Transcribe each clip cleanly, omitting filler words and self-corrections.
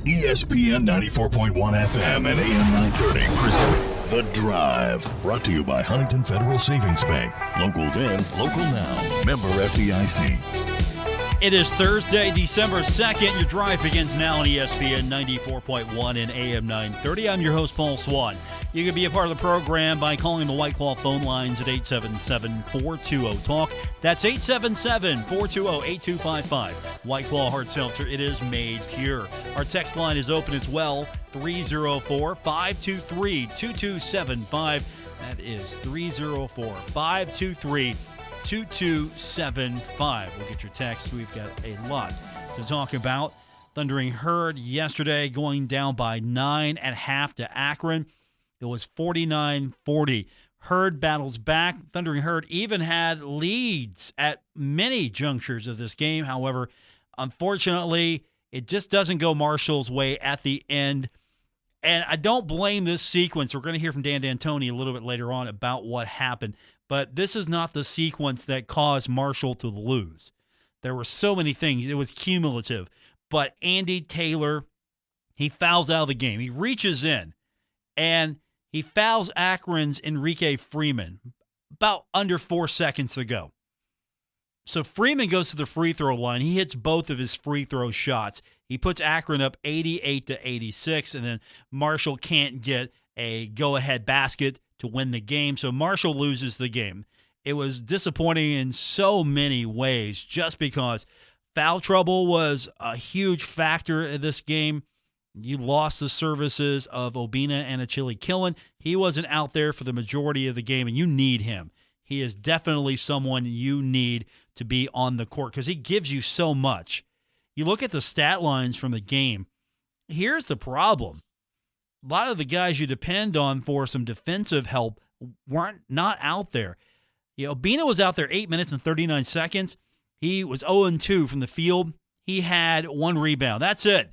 ESPN 94.1 FM and AM 930 present The Drive. Brought to you by Huntington Federal Savings Bank. Local then, local now. Member FDIC. It is Thursday, December 2nd. Your drive begins now on ESPN 94.1 and AM 930. I'm your host, Paul Swann. You can be a part of the program by calling the White Claw phone lines at 877-420-TALK. That's 877-420-8255. White Claw Hard Seltzer, it is made pure. Our text line is open as well, 304-523-2275. That is 304-523-2275. We'll get your text. We've got a lot to talk about. Thundering Herd yesterday going down by 9 at half to Akron. It was 49-40. Herd battles back. Thundering Herd even had leads at many junctures of this game. However, unfortunately, it just doesn't go Marshall's way at the end. And I don't blame this sequence. We're going to hear from Dan D'Antoni a little bit later on about what happened. But this is not the sequence that caused Marshall to lose. There were so many things. It was cumulative. But Andy Taylor, he fouls out of the game. He reaches in, and he fouls Akron's Enrique Freeman about under 4 seconds to go. So Freeman goes to the free throw line. He hits both of his free throw shots. He puts Akron up 88-86, and then Marshall can't get a go-ahead basket to win the game. So Marshall loses the game. It was disappointing in so many ways just because foul trouble was a huge factor in this game. You lost the services of Obina and Achille Killen. He wasn't out there for the majority of the game, and you need him. He is definitely someone you need to be on the court because he gives you so much. You look at the stat lines from the game. Here's the problem. A lot of the guys you depend on for some defensive help weren't not out there. Obina was out there 8 minutes and 39 seconds. He was 0-2 from the field. He had 1 rebound. That's it.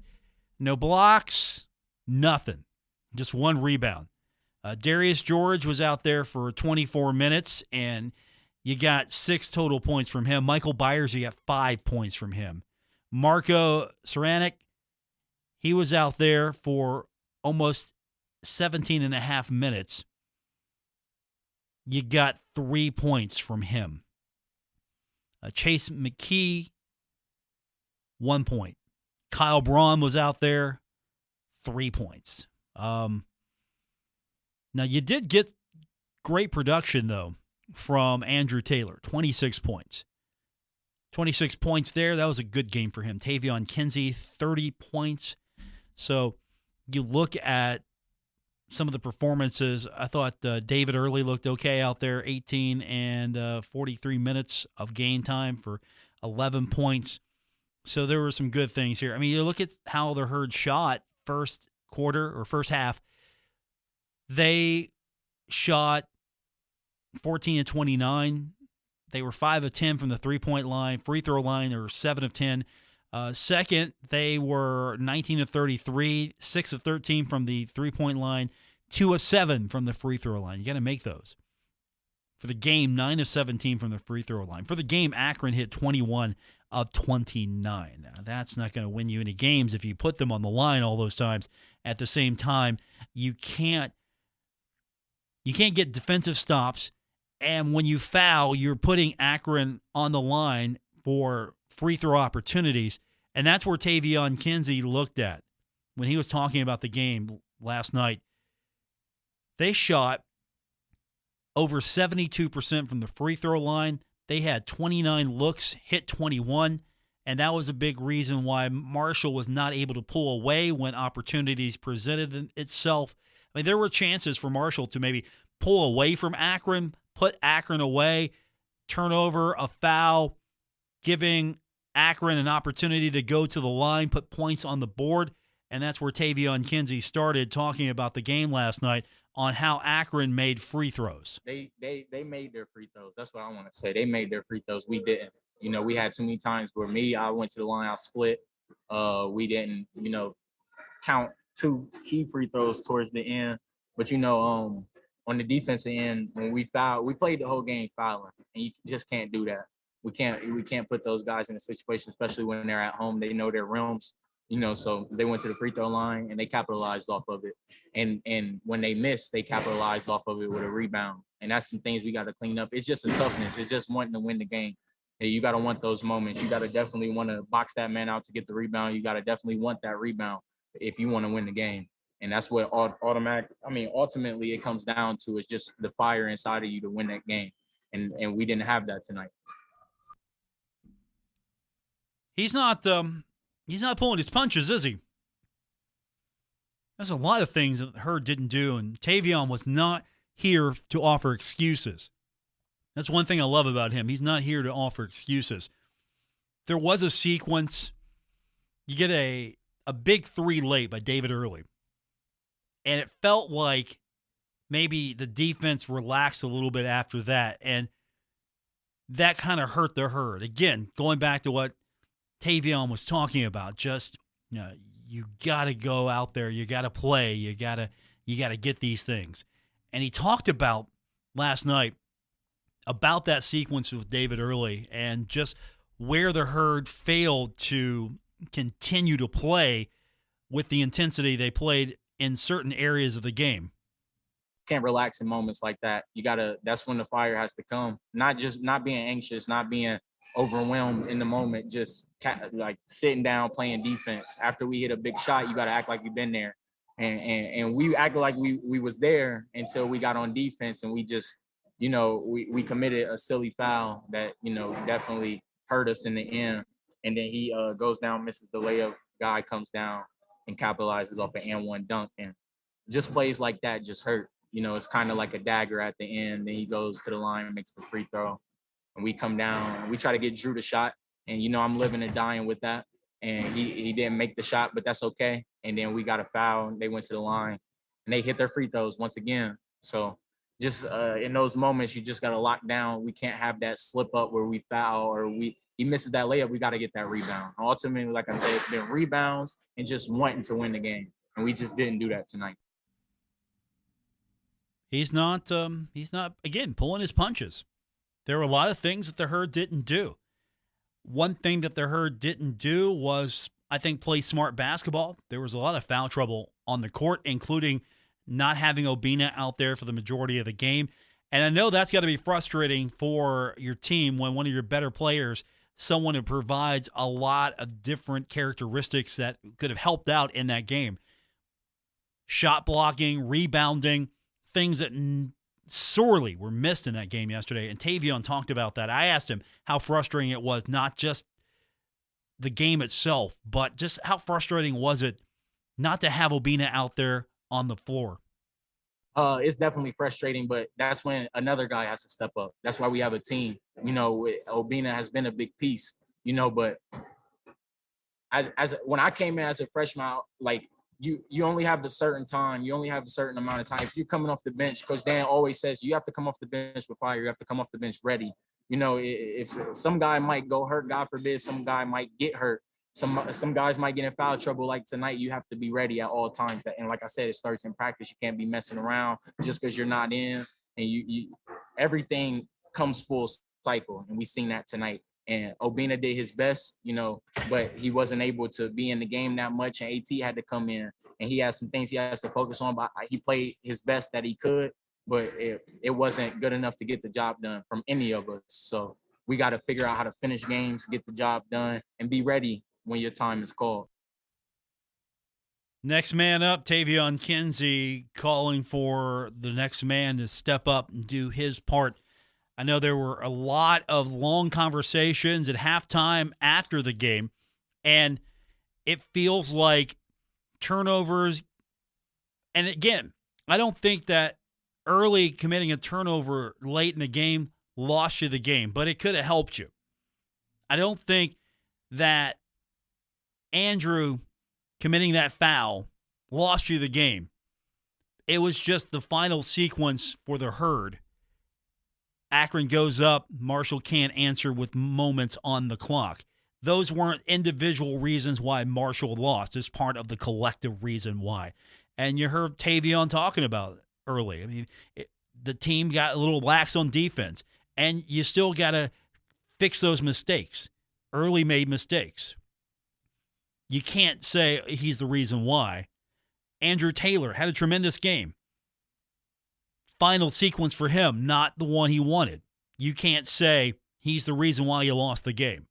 No blocks, nothing. Just 1 rebound. Darius George was out there for 24 minutes, and you got 6 total points from him. Michael Byers, you got 5 points from him. Marco Saranic, he was out there for almost 17 and a half minutes. You got 3 points from him. Chase McKee, 1 point. Kyle Braun was out there, 3 points. Now, you did get great production, though, from Andrew Taylor, 26 points. 26 points there. That was a good game for him. Taevion Kinsey, 30 points. So you look at some of the performances. I thought David Early looked okay out there, 18 and 43 minutes of game time for 11 points. So there were some good things here. I mean, you look at how the Herd shot first quarter or first half. They shot 14 of 29. They were 5 of 10 from the three-point line. Free throw line, they were 7 of 10. Second, they were 19 of 33, 6 of 13 from the three-point line, 2 of 7 from the free throw line. You got to make those. For the game, 9 of 17 from the free throw line. For the game, Akron hit 21 of 29. Now, that's not going to win you any games if you put them on the line all those times. At the same time, you can't get defensive stops, and when you foul, you're putting Akron on the line for free throw opportunities, and that's where Taevion Kinsey looked at when he was talking about the game last night. They shot over 72% from the free throw line. They had 29 looks, hit 21, and that was a big reason why Marshall was not able to pull away when opportunities presented itself. I mean, there were chances for Marshall to maybe pull away from Akron, put Akron away, turnover, a foul, giving Akron an opportunity to go to the line, put points on the board, and that's where Taevion Kinsey started talking about the game last night on how Akron made free throws. They made their free throws. That's what I want to say. They made their free throws. We didn't. We had too many times where I went to the line, I split. We didn't, count 2 key free throws towards the end. But, on the defensive end, when we fouled, we played the whole game fouling, and you just can't do that. We can't put those guys in a situation, especially when they're at home. They know their rims. So they went to the free throw line and they capitalized off of it. And when they missed, they capitalized off of it with a rebound. And that's some things we got to clean up. It's just a toughness. It's just wanting to win the game. And you got to want those moments. You got to definitely want to box that man out to get the rebound. You got to definitely want that rebound if you want to win the game. And that's what ultimately it comes down to, is just the fire inside of you to win that game. And we didn't have that tonight. He's not pulling his punches, is he? There's a lot of things that Hurd didn't do, and Taevion was not here to offer excuses. That's one thing I love about him. He's not here to offer excuses. There was a sequence. You get a big three late by David Early. And it felt like maybe the defense relaxed a little bit after that. And that kind of hurt the Herd. Again, going back to what Taevion was talking about, just, you got to go out there. You got to play. You got to get these things. And he talked about last night about that sequence with David Early and just where the Herd failed to continue to play with the intensity they played in certain areas of the game. Can't relax in moments like that. That's when the fire has to come. Not being anxious, not being overwhelmed in the moment, just like sitting down, playing defense. After we hit a big shot, you got to act like you've been there. And we acted like we was there until we got on defense, and we just, we committed a silly foul that, definitely hurt us in the end. And then he goes down, misses the layup, guy comes down and capitalizes off an and-one dunk. And just plays like that just hurt. It's kind of like a dagger at the end. Then he goes to the line and makes the free throw. And we come down and we try to get Drew the shot. And, I'm living and dying with that. And he didn't make the shot, but that's okay. And then we got a foul and they went to the line and they hit their free throws once again. So just in those moments, you just got to lock down. We can't have that slip up where we foul or he misses that layup. We got to get that rebound. Ultimately, like I said, it's been rebounds and just wanting to win the game. And we just didn't do that tonight. He's not, again, pulling his punches. There were a lot of things that the Herd didn't do. One thing that the Herd didn't do was, I think, play smart basketball. There was a lot of foul trouble on the court, including not having Obina out there for the majority of the game. And I know that's got to be frustrating for your team when one of your better players, someone who provides a lot of different characteristics that could have helped out in that game. Shot blocking, rebounding, things that sorely were missed in that game yesterday. And Taevion talked about that. I asked him how frustrating it was, not just the game itself, but just how frustrating was it not to have Obina out there on the floor? It's definitely frustrating, but that's when another guy has to step up. That's why we have a team. Obina has been a big piece, but as when I came in as a freshman, like you only have a certain time. You only have a certain amount of time. If you're coming off the bench, Coach Dan always says you have to come off the bench with fire. You have to come off the bench ready. If some guy might go hurt, God forbid, some guy might get hurt. Some guys might get in foul trouble like tonight. You have to be ready at all times. And like I said, it starts in practice. You can't be messing around just because you're not in. And you everything comes full cycle. And we seen that tonight. And Obina did his best, but he wasn't able to be in the game that much. And AT had to come in. And he has some things he has to focus on. But he played his best that he could. But it wasn't good enough to get the job done from any of us. So we got to figure out how to finish games, get the job done, and be ready when your time is called. Next man up, Taevion Kinsey calling for the next man to step up and do his part. I know there were a lot of long conversations at halftime after the game, and it feels like turnovers. And again, I don't think that early committing a turnover late in the game lost you the game, but it could have helped you. I don't think that Andrew committing that foul lost you the game. It was just the final sequence for the Herd. Akron goes up. Marshall can't answer with moments on the clock. Those weren't individual reasons why Marshall lost. It's part of the collective reason why. And you heard Taevion talking about it early. I mean, the team got a little lax on defense, and you still got to fix those mistakes. Early made mistakes. you can't say he's the reason why. Andrew Taylor had a tremendous game. Final sequence for him, not the one he wanted. You can't say he's the reason why you lost the game.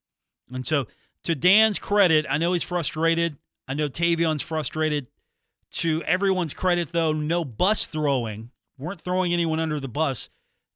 And so, to Dan's credit, I know he's frustrated. I know Tavion's frustrated. To everyone's credit, though, no bus throwing. Weren't throwing anyone under the bus.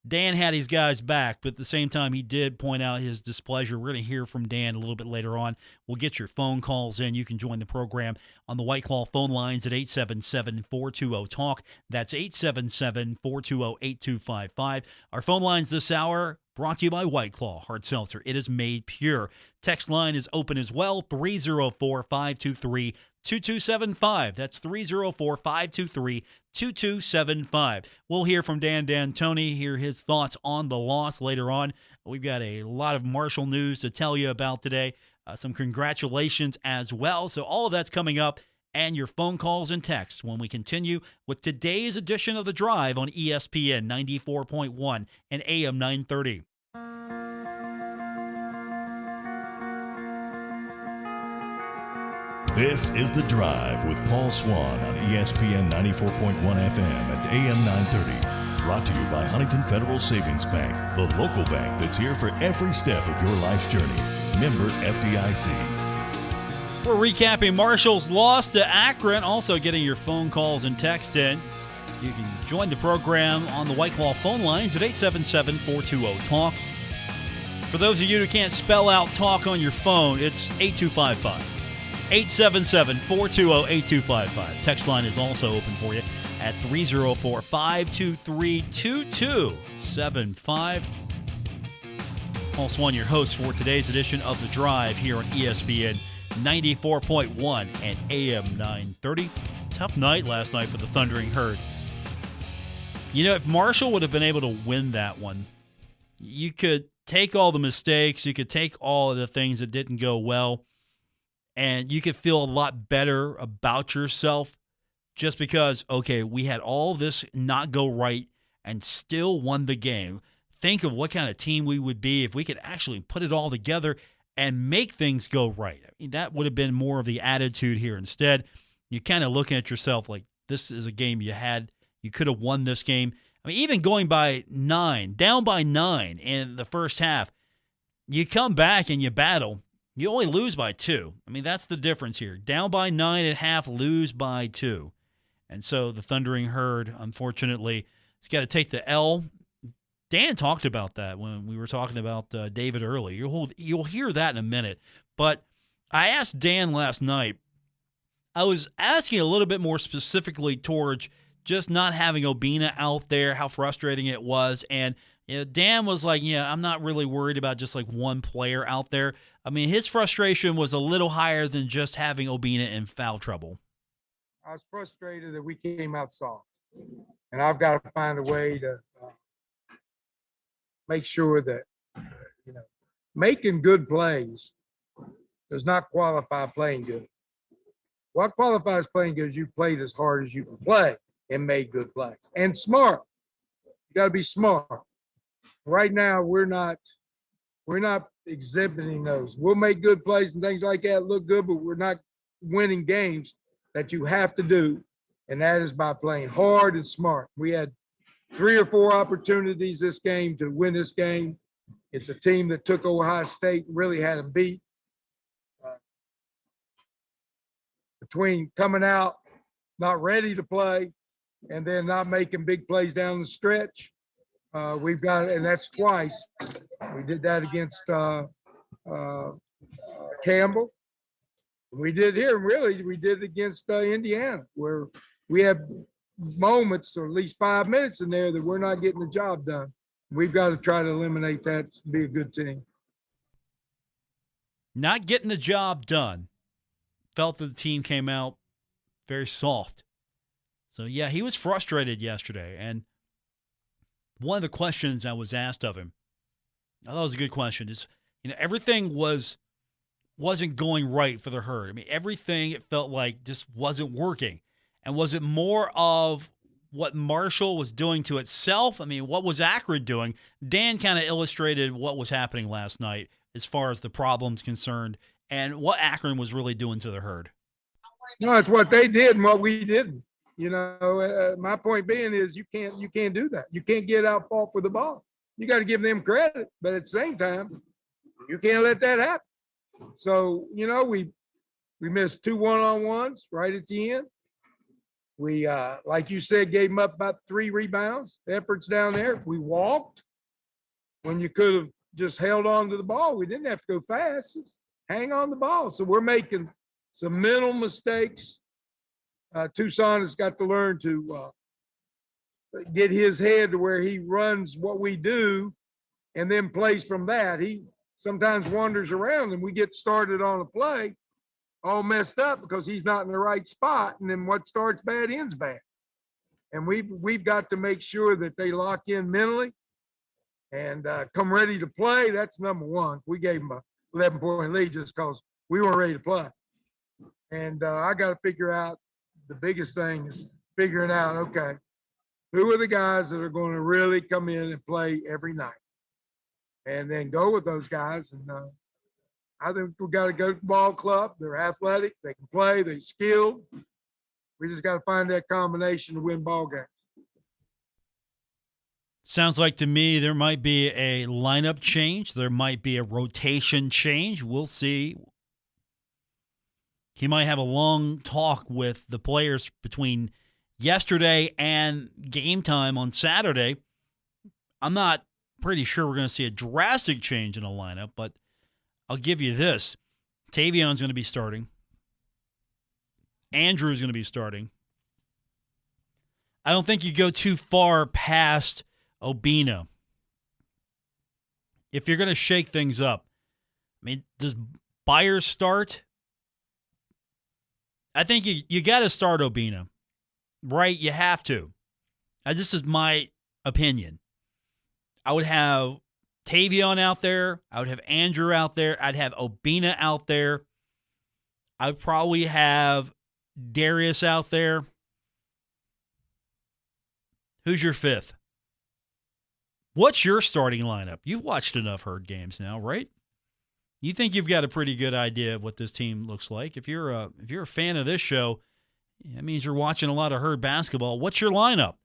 Dan had his guys back, but at the same time, he did point out his displeasure. We're going to hear from Dan a little bit later on. We'll get your phone calls in. You can join the program on the White Claw phone lines at 877-420-TALK. That's 877-420-8255. Our phone lines this hour brought to you by White Claw Hard Seltzer. It is made pure. Text line is open as well, 304-523-2275. That's 304-523-2275. We'll hear from Dan D'Antoni, hear his thoughts on the loss later on. We've got a lot of Marshall news to tell you about today, some congratulations as well. So all of that's coming up, and your phone calls and texts when we continue with today's edition of The Drive on ESPN 94.1 and AM 930. This is The Drive with Paul Swann on ESPN 94.1 FM and AM 930. Brought to you by Huntington Federal Savings Bank, the local bank that's here for every step of your life's journey. Member FDIC. We're recapping Marshall's loss to Akron, also getting your phone calls and text in. You can join the program on the White Claw phone lines at 877-420-TALK. For those of you who can't spell out TALK on your phone, it's 8255. 877-420-8255. Text line is also open for you at 304-523-2275. Paul Swann, your host for today's edition of The Drive here on ESPN 94.1 and AM 930. Tough night last night for the Thundering Herd. You know, if Marshall would have been able to win that one, you could take all the mistakes, you could take all of the things that didn't go well, and you could feel a lot better about yourself just because, okay, we had all this not go right and still won the game. Think of what kind of team we would be if we could actually put it all together and make things go right. I mean, that would have been more of the attitude here. Instead, you're kind of looking at yourself like this is a game you had. You could have won this game. I mean, even going by 9, down by 9 in the first half, you come back and you battle. You only lose by 2. I mean, that's the difference here. Down by 9 at half, lose by 2. And so the Thundering Herd, unfortunately, has got to take the L. Dan talked about that when we were talking about David early. You'll hear that in a minute. But I asked Dan last night, I was asking a little bit more specifically towards just not having Obina out there, how frustrating it was. And Dan was like, yeah, I'm not really worried about just like one player out there. I mean, his frustration was a little higher than just having Obina in foul trouble. I was frustrated that we came out soft. And I've got to find a way to make sure that, making good plays does not qualify playing good. What qualifies playing good is you played as hard as you can play and made good plays. And smart. You got to be smart. Right now, we're not exhibiting those. We'll make good plays and things like that look good, but we're not winning games that you have to do, and that is by playing hard and smart. We had 3 or 4 opportunities this game to win this game. It's a team that took Ohio State and really had them beat. Between coming out, not ready to play, and then not making big plays down the stretch, we've got, and that's twice. We did that against Campbell. We did here, really, we did it against Indiana, where we have moments, or at least 5 minutes in there, that we're not getting the job done. We've got to try to eliminate that to be a good team. Not getting the job done. Felt that the team came out very soft. So, yeah, he was frustrated yesterday. And one of the questions I was asked of him, I thought it was a good question, is, everything wasn't going right for the Herd. I mean, everything, it felt like, just wasn't working. And was it more of what Marshall was doing to itself? I mean, what was Akron doing? Dan kind of illustrated what was happening last night as far as the problems concerned and what Akron was really doing to the Herd. No, it's what they did and what we didn't. My point being is you can't do that. You can't get out fault for the ball. You got to give them credit, but at the same time, you can't let that happen. So, we missed 2 1-on-1s right at the end. We, like you said, gave them up about 3 rebounds, efforts down there. We walked when you could have just held on to the ball. We didn't have to go fast, just hang on the ball. So we're making some mental mistakes. Tucson has got to learn to get his head to where he runs what we do and then plays from that. He sometimes wanders around and we get started on a play all messed up because he's not in the right spot. And then what starts bad ends bad. And we've got to make sure that they lock in mentally and come ready to play. That's number one. We gave them a 11-point lead just because we weren't ready to play. And I got to figure out, the biggest thing is figuring out, okay, who are the guys that are going to really come in and play every night? And then go with those guys. And I think we got to go to the ball club. They're athletic. They can play. They're skilled. We just got to find that combination to win ball games. Sounds like to me there might be a lineup change. There might be a rotation change. We'll see. He might have a long talk with the players between yesterday and game time on Saturday. I'm not pretty sure we're going to see a drastic change in the lineup, but I'll give you this. Tavion's going to be starting. Andrew's going to be starting. I don't think you go too far past Obina. If you're going to shake things up, I mean, does Byers start? I think you got to start Obina, right? You have to. This is my opinion. I would have Taevion out there. I would have Andrew out there. I'd have Obina out there. I'd probably have Darius out there. Who's your fifth? What's your starting lineup? You've watched enough Herd games now, right? You think you've got a pretty good idea of what this team looks like. If you're a fan of this show, that means you're watching a lot of Herd basketball. What's your lineup?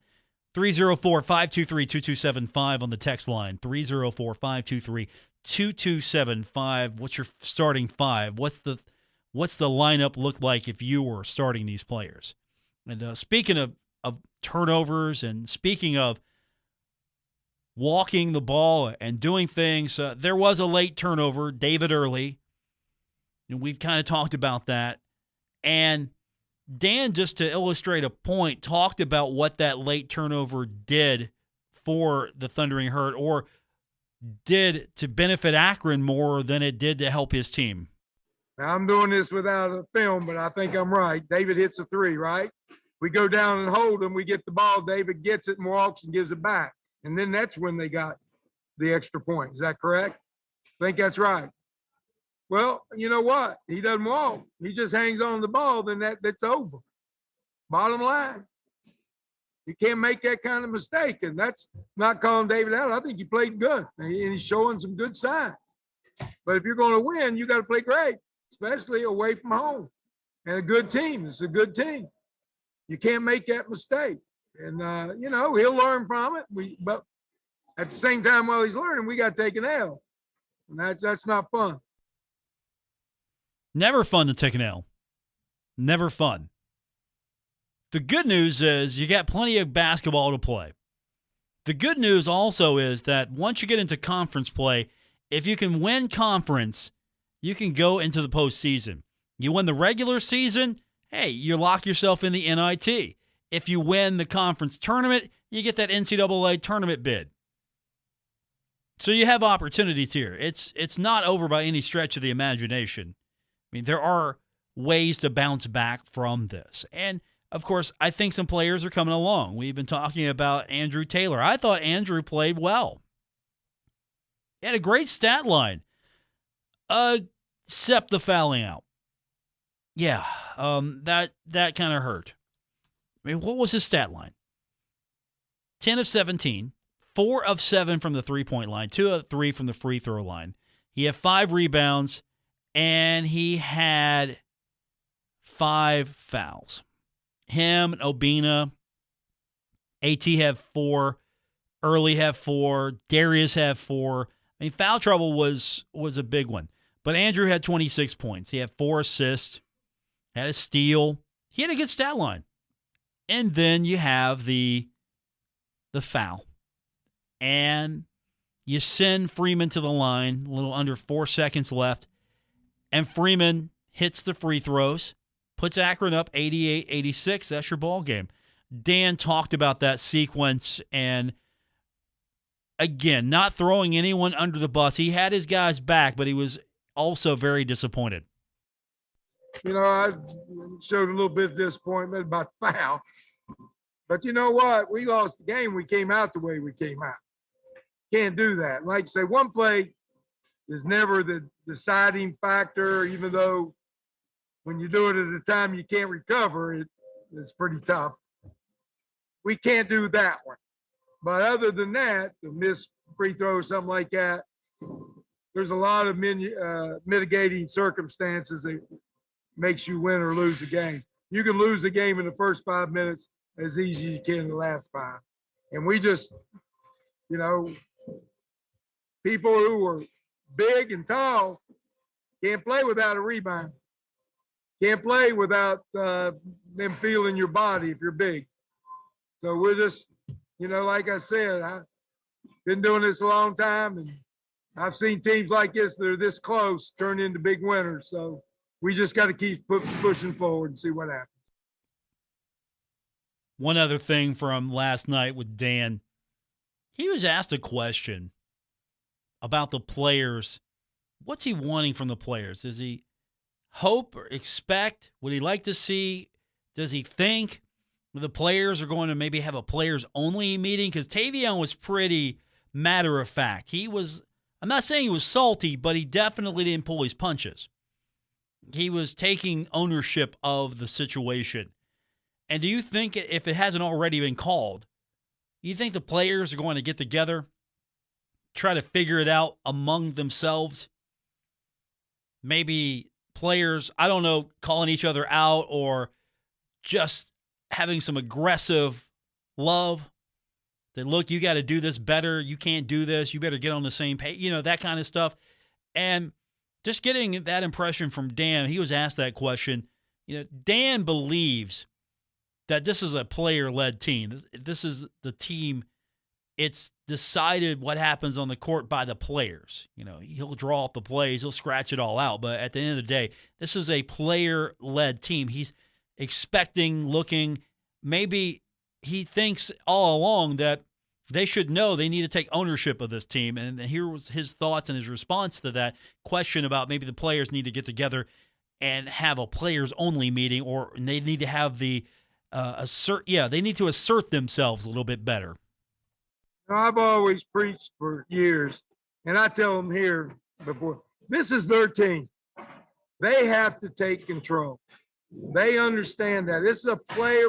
304-523-2275 on the text line. 304-523-2275. What's your starting five? What's the lineup look like if you were starting these players? And speaking of turnovers and speaking of walking the ball and doing things, there was a late turnover, David Early. And we've kind of talked about that. And Dan, just to illustrate a point, talked about what that late turnover did for the Thundering Herd, or did to benefit Akron more than it did to help his team. Now, I'm doing this without a film, but I think I'm right. David hits a 3, right? We go down and hold him. We get the ball. David gets it and walks and gives it back. And then that's when they got the extra point. Is that correct? I think that's right. Well, you know what? He doesn't walk. He just hangs on the ball. Then that's over. Bottom line. You can't make that kind of mistake. And that's not calling David out. I think he played good. And he's showing some good signs. But if you're going to win, you got to play great, especially away from home. And a good team. It's a good team. You can't make that mistake. And, he'll learn from it. But at the same time, while he's learning, we got to take an L. And that's not fun. Never fun to take an L. Never fun. The good news is you got plenty of basketball to play. The good news also is that once you get into conference play, if you can win conference, you can go into the postseason. You win the regular season, hey, you lock yourself in the NIT. If you win the conference tournament, you get that NCAA tournament bid. So you have opportunities here. It's not over by any stretch of the imagination. I mean, there are ways to bounce back from this. And, of course, I think some players are coming along. We've been talking about Andrew Taylor. I thought Andrew played well. He had a great stat line, except the fouling out. Yeah, that kind of hurt. I mean, what was his stat line? 10 of 17, 4 of 7 from the three-point line, 2 of 3 from the free throw line. He had 5 rebounds and he had 5 fouls. Him and Obina, AT have 4, Early have 4, Darius have 4. I mean, foul trouble was a big one. But Andrew had 26 points. He had 4 assists, had a steal. He had a good stat line. And then you have the foul. And you send Freeman to the line, a little under 4 seconds left. And Freeman hits the free throws, puts Akron up 88-86. That's your ball game. Dan talked about that sequence, and again, not throwing anyone under the bus. He had his guys back, but he was also very disappointed. You know, I showed a little bit of disappointment about the foul. But you know what? We lost the game. We came out the way we came out. Can't do that. Like I say, one play is never the deciding factor, even though when you do it at a time you can't recover, it's pretty tough. We can't do that one. But other than that, the missed free throw or something like that, there's a lot of mitigating circumstances that makes you win or lose a game. You can lose a game in the first 5 minutes as easy as you can in the last 5. And we just, you know, people who are big and tall can't play without a rebound. Can't play without them feeling your body if you're big. So we're just, you know, like I said, I've been doing this a long time, and I've seen teams like this that are this close turn into big winners. So we just got to keep pushing forward and see what happens. One other thing from last night with Dan, he was asked a question about the players. What's he wanting from the players? Does he hope or expect? Would he like to see? Does he think the players are going to maybe have a players-only meeting? Because Taevion was pretty matter-of-fact. I'm not saying he was salty, but he definitely didn't pull his punches. He was taking ownership of the situation. And do you think, if it hasn't already been called, you think the players are going to get together, try to figure it out among themselves? Maybe players, I don't know, calling each other out or just having some aggressive love that, look, you got to do this better. You can't do this. You better get on the same page, you know, that kind of stuff. And just getting that impression from Dan, he was asked that question. You know, Dan believes that this is a player-led team. This is the team. It's decided what happens on the court by the players. You know, he'll draw up the plays, he'll scratch it all out. But at the end of the day, this is a player-led team. He's expecting, looking, maybe he thinks all along that they should know they need to take ownership of this team. And here was his thoughts and his response to that question about maybe the players need to get together and have a players-only meeting, or they need to have the they need to assert themselves a little bit better. I've always preached for years, and I tell them here before, this is their team. They have to take control. They understand that this is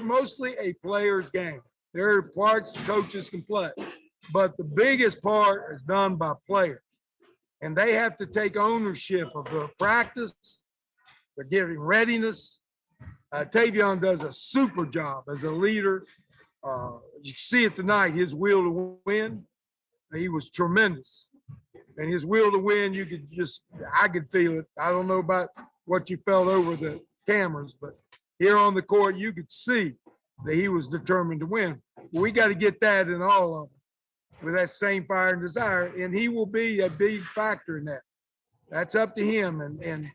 mostly a player's game. There are parts coaches can play, but the biggest part is done by players. And they have to take ownership of their practice, their getting readiness. Taevion does a super job as a leader. You see it tonight, his will to win. He was tremendous. And his will to win, I could feel it. I don't know about what you felt over the cameras, but here on the court, you could see that he was determined to win. We got to get that in all of them with that same fire and desire, and he will be a big factor in that. That's up to him, and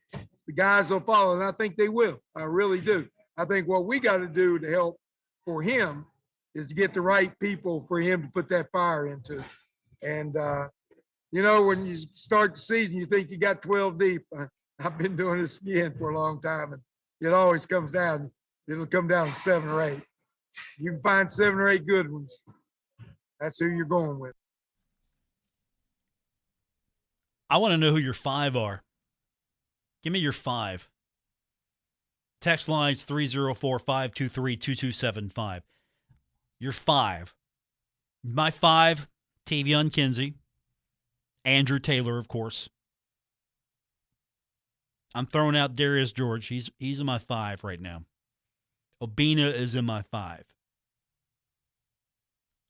the guys will follow, and I think they will. I really do. I think what we got to do to help for him is to get the right people for him to put that fire into. And, you know, when you start the season, you think you got 12 deep. I've been doing this skiing for a long time, and it always comes down. It'll come down to 7 or 8. You can find 7 or 8 good ones. That's who you're going with. I want to know who your 5 are. Give me your 5. Text lines 304-523-2275. Your 5. My 5, Taevion Kinsey. Andrew Taylor, of course. I'm throwing out Darius George. He's in my 5 right now. Obina is in my 5.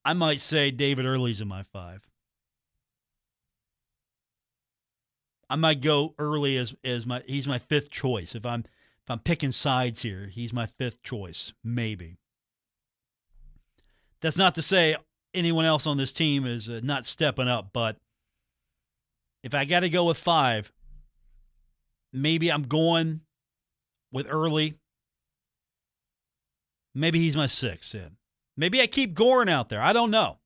I might say David Early's in my 5. I might go Early as he's my 5th choice. If I'm picking sides here, he's my 5th choice, maybe. That's not to say anyone else on this team is not stepping up, but if I got to go with 5, maybe I'm going with Early. Maybe he's my 6th. Yeah. Maybe I keep Gorin out there. I don't know.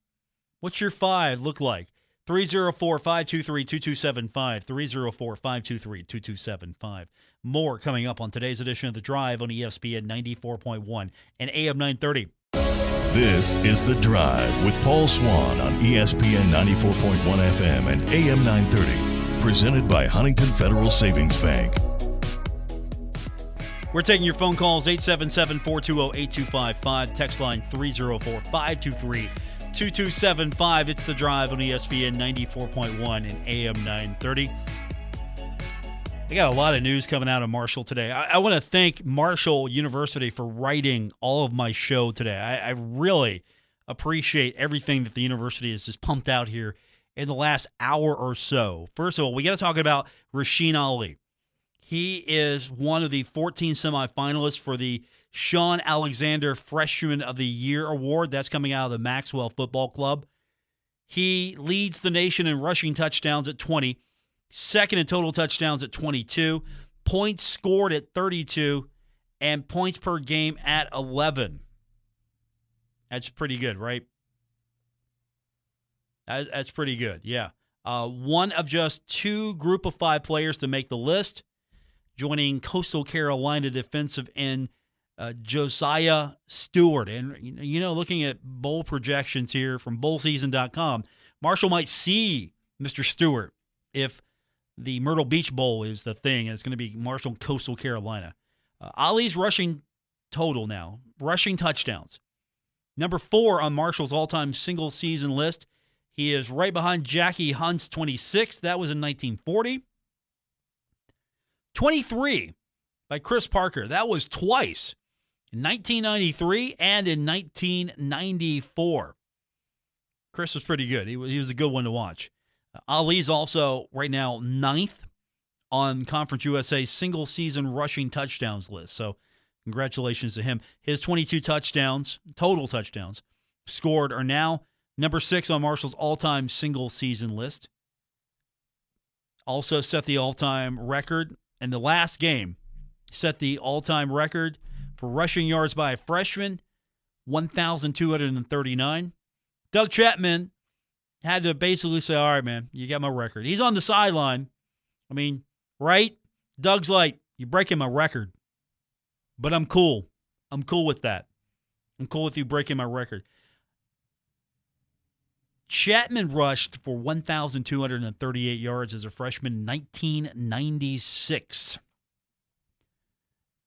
What's your 5 look like? 304-523-2275. 304-523-2275. More coming up on today's edition of The Drive on ESPN 94.1 and AM 930. This is The Drive with Paul Swann on ESPN 94.1 FM and AM 930. Presented by Huntington Federal Savings Bank. We're taking your phone calls, 877-420-8255. Text line 304-523-2275. It's The Drive on ESPN 94.1 and AM 930. I got a lot of news coming out of Marshall today. I want to thank Marshall University for writing all of my show today. I really appreciate everything that the university has just pumped out here in the last hour or so. First of all, we got to talk about Rasheen Ali. He is one of the 14 semifinalists for the Shaun Alexander Freshman of the Year award. That's coming out of the Maxwell Football Club. He leads the nation in rushing touchdowns at 20, second in total touchdowns at 22, points scored at 32, and points per game at 11. That's pretty good, right? That's pretty good, yeah. One of just 2 group of 5 players to make the list, joining Coastal Carolina defensive end Josiah Stewart. And, looking at bowl projections here from bowlseason.com, Marshall might see Mr. Stewart if the Myrtle Beach Bowl is the thing, and it's going to be Marshall Coastal Carolina. Ali's rushing total now, rushing touchdowns. Number 4 on Marshall's all-time single-season list. He is right behind Jackie Hunt's 26. That was in 1940. 23 by Chris Parker. That was twice, in 1993 and in 1994. Chris was pretty good. He was a good one to watch. Ali's also right now 9th on Conference USA's single-season rushing touchdowns list. So congratulations to him. His 22 touchdowns, total touchdowns, scored are now number 6 on Marshall's all-time single-season list. Also set the all-time record. And the last game set the all-time record for rushing yards by a freshman, 1,239. Doug Chapman had to basically say, all right, man, you got my record. He's on the sideline. I mean, right? Doug's like, you're breaking my record. But I'm cool. I'm cool with that. I'm cool with you breaking my record. Chapman rushed for 1,238 yards as a freshman in 1996.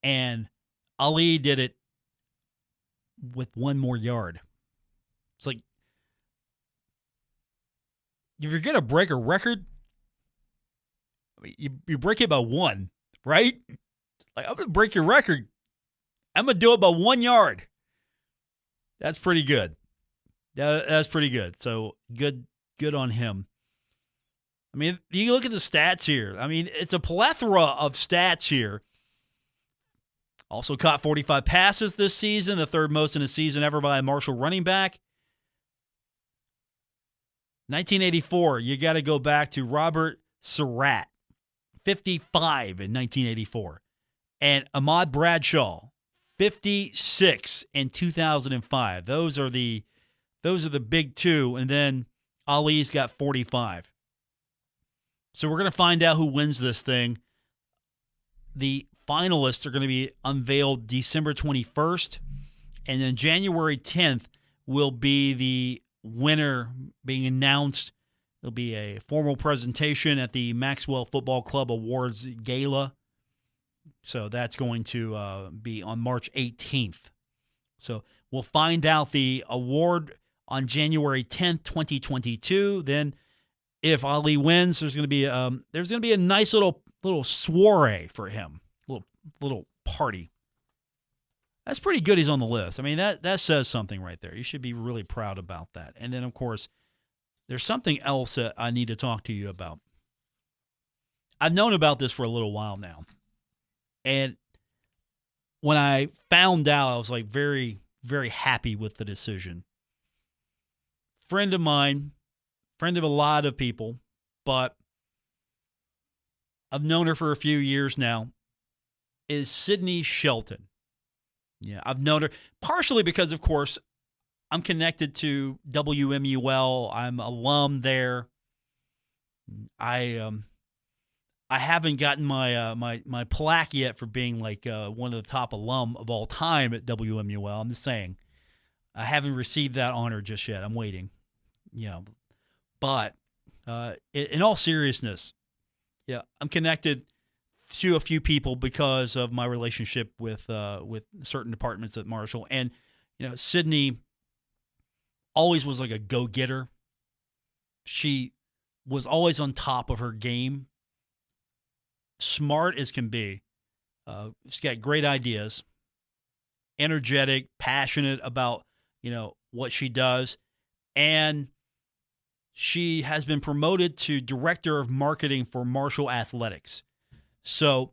And Ali did it with 1 more yard. It's like, if you're going to break a record, I mean, you break it by 1, right? Like, I'm going to break your record. I'm going to do it by 1 yard. That's pretty good. That's pretty good. So good on him. I mean, you look at the stats here. I mean, it's a plethora of stats here. Also caught 45 passes this season, the 3rd most in a season ever by a Marshall running back. 1984, you got to go back to Robert Surratt, 55 in 1984. And Ahmad Bradshaw, 56 in 2005. Those are the big 2, and then Ali's got 45. So we're going to find out who wins this thing. The finalists are going to be unveiled December 21st, and then January 10th will be the winner being announced. There'll be a formal presentation at the Maxwell Football Club Awards Gala. So that's going to be on March 18th. So we'll find out the award on January 10th, 2022. Then if Ali wins, there's going to be a nice little little soiree for him, little party. That's pretty good he's on the list. I mean, that says something right there. You should be really proud about that. And then, of course, there's something else that I need to talk to you about. I've known about this for a little while now. And when I found out, I was like very, very happy with the decision. Friend of mine, friend of a lot of people, but I've known her for a few years now, is Sydney Shelton. Yeah, I've known her partially because, of course, I'm connected to WMUL. I'm alum there. I haven't gotten my my plaque yet for being like one of the top alum of all time at WMUL. I'm just saying, I haven't received that honor just yet. I'm waiting. But in all seriousness, yeah, I'm connected to a few people because of my relationship with certain departments at Marshall. And Sydney always was like a go-getter. She was always on top of her game. Smart as can be. She's got great ideas. Energetic, passionate about what she does. And she has been promoted to Director of Marketing for Marshall Athletics. So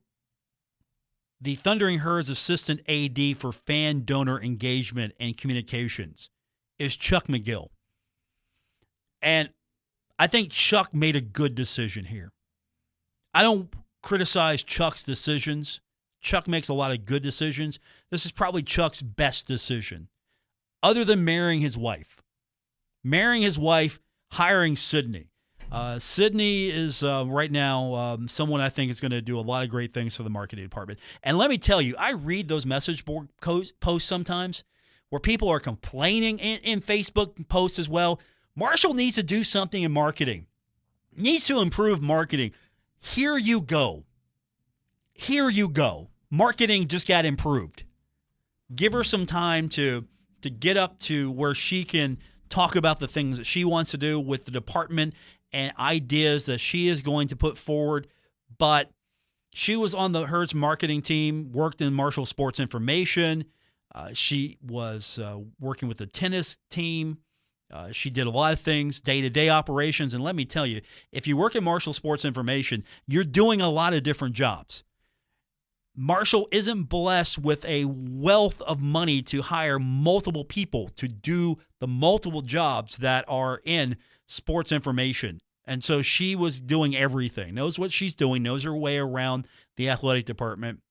the Thundering Herd's Assistant AD for Fan Donor Engagement and Communications is Chuck McGill. And I think Chuck made a good decision here. I don't criticize Chuck's decisions. Chuck makes a lot of good decisions. This is probably Chuck's best decision, other than marrying his wife. Hiring Sydney. Sydney is right now someone I think is going to do a lot of great things for the marketing department. And let me tell you, I read those message board posts sometimes where people are complaining in Facebook posts as well. Marshall needs to do something in marketing. Needs to improve marketing. Here you go. Marketing just got improved. Give her some time to get up to where she can talk about the things that she wants to do with the department and ideas that she is going to put forward. But she was on the Herds marketing team, worked in Marshall Sports Information. She was working with the tennis team. She did a lot of things, day-to-day operations. And let me tell you, if you work in Marshall Sports Information, you're doing a lot of different jobs. Marshall isn't blessed with a wealth of money to hire multiple people to do the multiple jobs that are in sports information. And so she was doing everything, knows what she's doing, knows her way around the athletic department.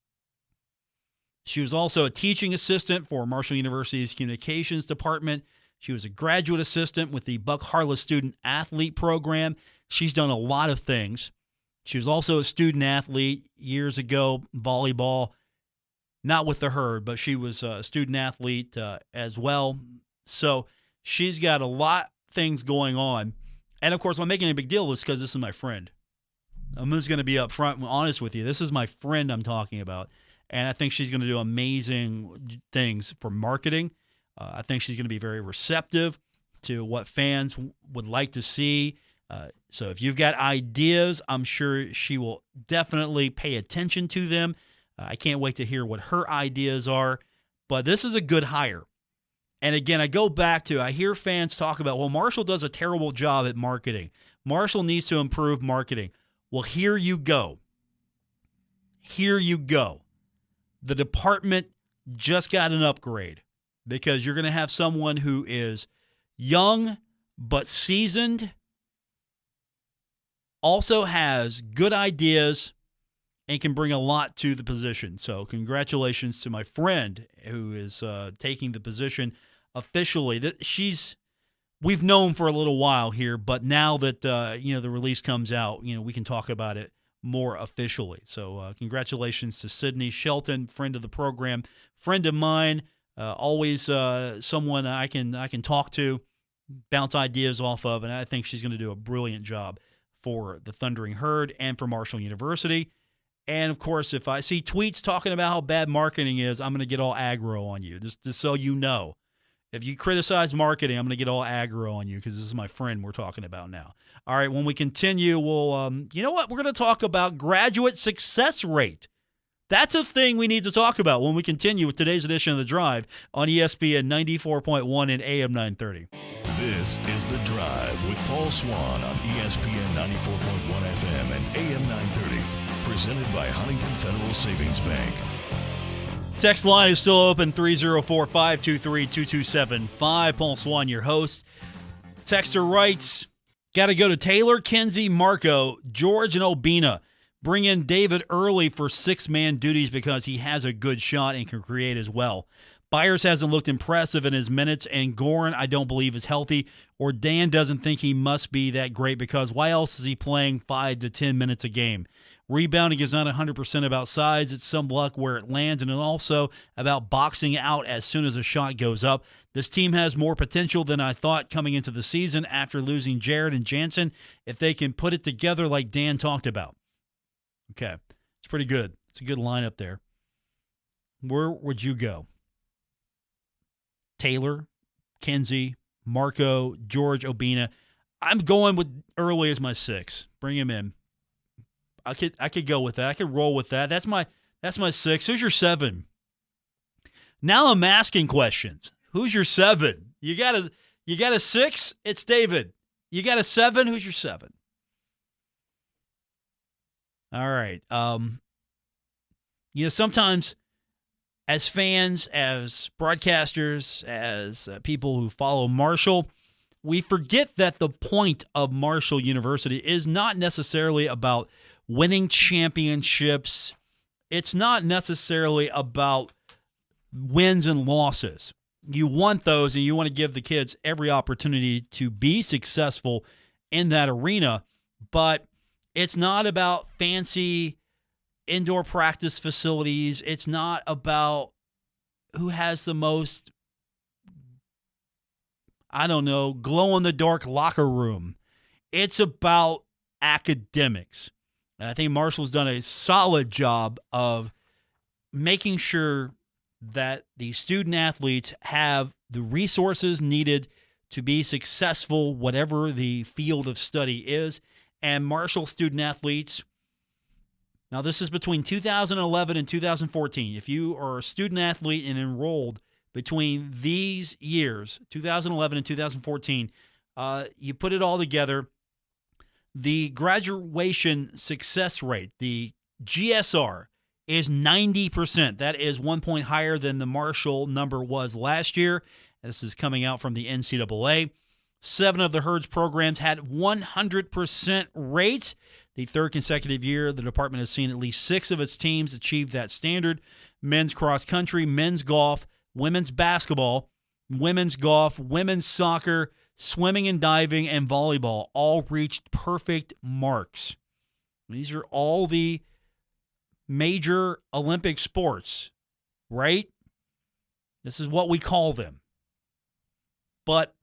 She was also a teaching assistant for Marshall University's communications department. She was a graduate assistant with the Buck Harless Student Athlete Program. She's done a lot of things. She was also a student athlete years ago, volleyball, not with the Herd, but she was a student athlete as well. So she's got a lot of things going on. And, of course, I'm making a big deal of this because this is my friend. I'm just going to be upfront and honest with you. This is my friend I'm talking about, and I think she's going to do amazing things for marketing. I think she's going to be very receptive to what fans would like to see. So if you've got ideas, I'm sure she will definitely pay attention to them. I can't wait to hear what her ideas are. But this is a good hire. And again, I go back to, I hear fans talk about, well, Marshall does a terrible job at marketing. Marshall needs to improve marketing. Well, here you go. Here you go. The department just got an upgrade because you're going to have someone who is young but seasoned, also has good ideas, and can bring a lot to the position. So congratulations to my friend who is taking the position officially. We've known for a little while here, but now that the release comes out, we can talk about it more officially. So congratulations to Sydney Shelton, friend of the program, friend of mine, always someone I can talk to, bounce ideas off of, and I think she's going to do a brilliant job for the Thundering Herd and for Marshall University. And, of course, if I see tweets talking about how bad marketing is, I'm going to get all aggro on you, just so you know. If you criticize marketing, I'm going to get all aggro on you because this is my friend we're talking about now. All right, when we continue, we'll, you know what? We're going to talk about graduate success rate. That's a thing we need to talk about when we continue with today's edition of The Drive on ESPN 94.1 and AM 930. This is The Drive with Paul Swann on ESPN 94.1 FM and AM 930. Presented by Huntington Federal Savings Bank. Text line is still open, 304-523-2275. Paul Swann, your host. Texter writes, got to go to Taylor, Kinsey, Marco, George, and Obina. Bring in David early for six-man duties because he has a good shot and can create as well. Byers hasn't looked impressive in his minutes, and Goran I don't believe is healthy, or Dan doesn't think he must be that great because why else is he playing 5 to 10 minutes a game? Rebounding is not 100% about size. It's some luck where it lands, and it's also about boxing out as soon as a shot goes up. This team has more potential than I thought coming into the season after losing Jared and Jansen if they can put it together like Dan talked about. Okay, it's pretty good. It's a good lineup there. Where would you go? Taylor, Kinsey, Marco, George, Obina. I'm going with early as my 6. Bring him in. I could go with that. I could roll with that. That's my 6. Who's your 7? Now I'm asking questions. Who's your 7? You got a 6? It's David. You got a 7? Who's your 7? All right. Sometimes as fans, as broadcasters, as people who follow Marshall, we forget that the point of Marshall University is not necessarily about winning championships. It's not necessarily about wins and losses. You want those, and you want to give the kids every opportunity to be successful in that arena, but it's not about fancy indoor practice facilities. It's not about who has the most, glow-in-the-dark locker room. It's about academics. And I think Marshall's done a solid job of making sure that the student-athletes have the resources needed to be successful, whatever the field of study is. And Marshall student-athletes, now this is between 2011 and 2014. If you are a student-athlete and enrolled between these years, 2011 and 2014, you put it all together, the graduation success rate, the GSR, is 90%. That is 1 point higher than the Marshall number was last year. This is coming out from the NCAA. 7 of the Herds programs had 100% rates. The third consecutive year, the department has seen at least 6 of its teams achieve that standard. Men's cross country, men's golf, women's basketball, women's golf, women's soccer, swimming and diving, and volleyball all reached perfect marks. These are all the major Olympic sports, right? This is what we call them. But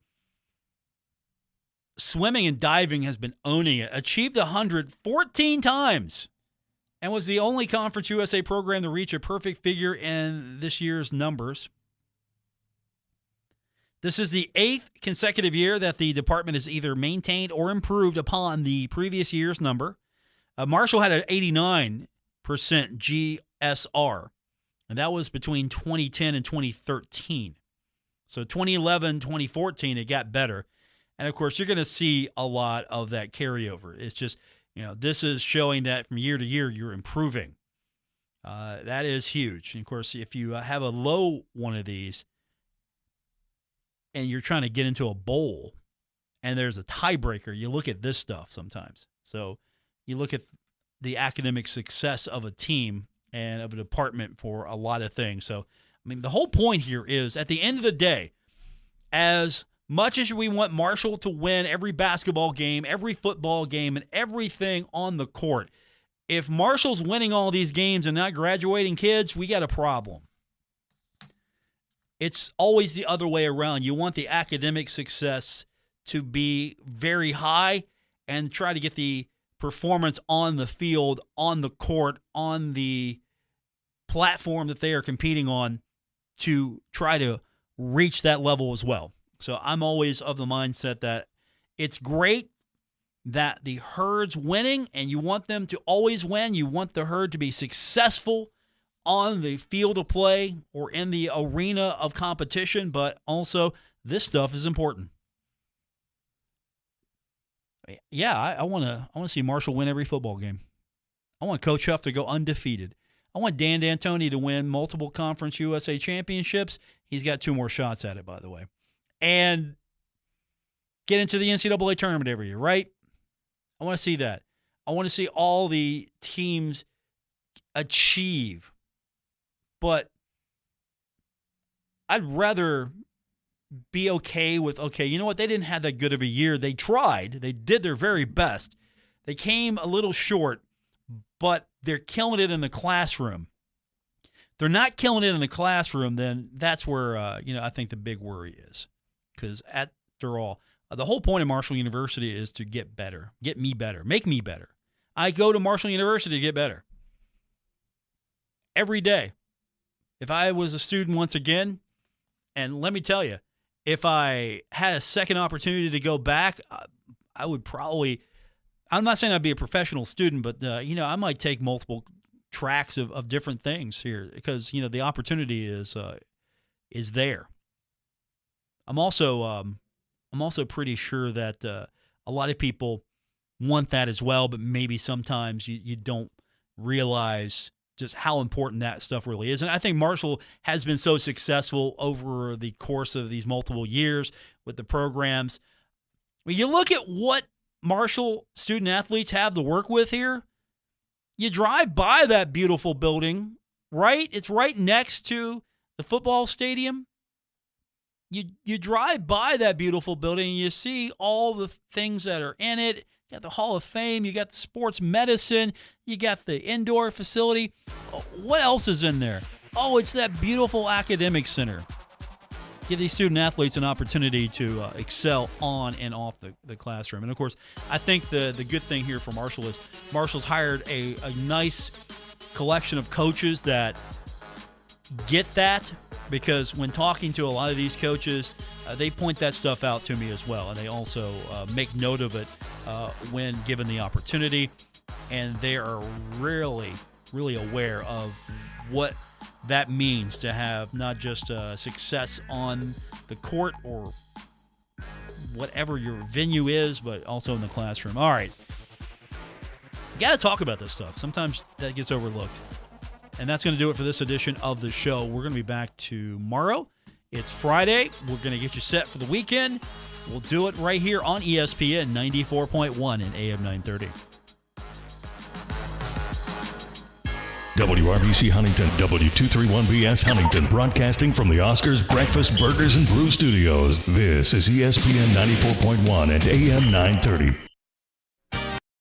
swimming and diving has been owning it. Achieved 100 14 times and was the only Conference USA program to reach a perfect figure in this year's numbers. This is the 8th consecutive year that the department has either maintained or improved upon the previous year's number. Marshall had an 89% GSR, and that was between 2010 and 2013. So 2011, 2014, it got better. And, of course, you're going to see a lot of that carryover. It's just, this is showing that from year to year you're improving. That is huge. And, of course, if you have a low one of these and you're trying to get into a bowl and there's a tiebreaker, you look at this stuff sometimes. So you look at the academic success of a team and of a department for a lot of things. So, the whole point here is, at the end of the day, as much as we want Marshall to win every basketball game, every football game, and everything on the court, if Marshall's winning all these games and not graduating kids, we got a problem. It's always the other way around. You want the academic success to be very high and try to get the performance on the field, on the court, on the platform that they are competing on to try to reach that level as well. So I'm always of the mindset that it's great that the Herd's winning, and you want them to always win. You want the Herd to be successful on the field of play or in the arena of competition, but also this stuff is important. Yeah, I want to see Marshall win every football game. I want Coach Huff to go undefeated. I want Dan D'Antoni to win multiple Conference USA championships. He's got 2 more shots at it, by the way. And get into the NCAA tournament every year, right? I want to see that. I want to see all the teams achieve. But I'd rather be okay with, okay, you know what? They didn't have that good of a year. They tried. They did their very best. They came a little short, but they're killing it in the classroom. They're not killing it in the classroom, then that's where, I think the big worry is. Because after all, the whole point of Marshall University is to get better, get me better, make me better. I go to Marshall University to get better. Every day. If I was a student once again, and let me tell you, if I had a second opportunity to go back, I would probably, I'm not saying I'd be a professional student, but, I might take multiple tracks of different things here because, the opportunity is there. I'm also pretty sure that a lot of people want that as well, but maybe sometimes you don't realize just how important that stuff really is. And I think Marshall has been so successful over the course of these multiple years with the programs. When you look at what Marshall student athletes have to work with here, you drive by that beautiful building, right? It's right next to the football stadium. You drive by that beautiful building and you see all the things that are in it. You got the Hall of Fame, you got the sports medicine, you got the indoor facility. What else is in there? Oh, it's that beautiful academic center. Give these student athletes an opportunity to excel on and off the classroom. And, of course, I think the good thing here for Marshall is Marshall's hired a nice collection of coaches that get that, because when talking to a lot of these coaches, they point that stuff out to me as well, and they also make note of it when given the opportunity, and they are really, really aware of what that means to have not just success on the court or whatever your venue is, but also in the classroom. All right. You got to talk about this stuff. Sometimes that gets overlooked. And that's going to do it for this edition of the show. We're going to be back tomorrow. It's Friday. We're going to get you set for the weekend. We'll do it right here on ESPN 94.1 and AM 930. WRBC Huntington, W231BS Huntington, broadcasting from the Oscars Breakfast Burgers and Brew Studios. This is ESPN 94.1 and AM 930.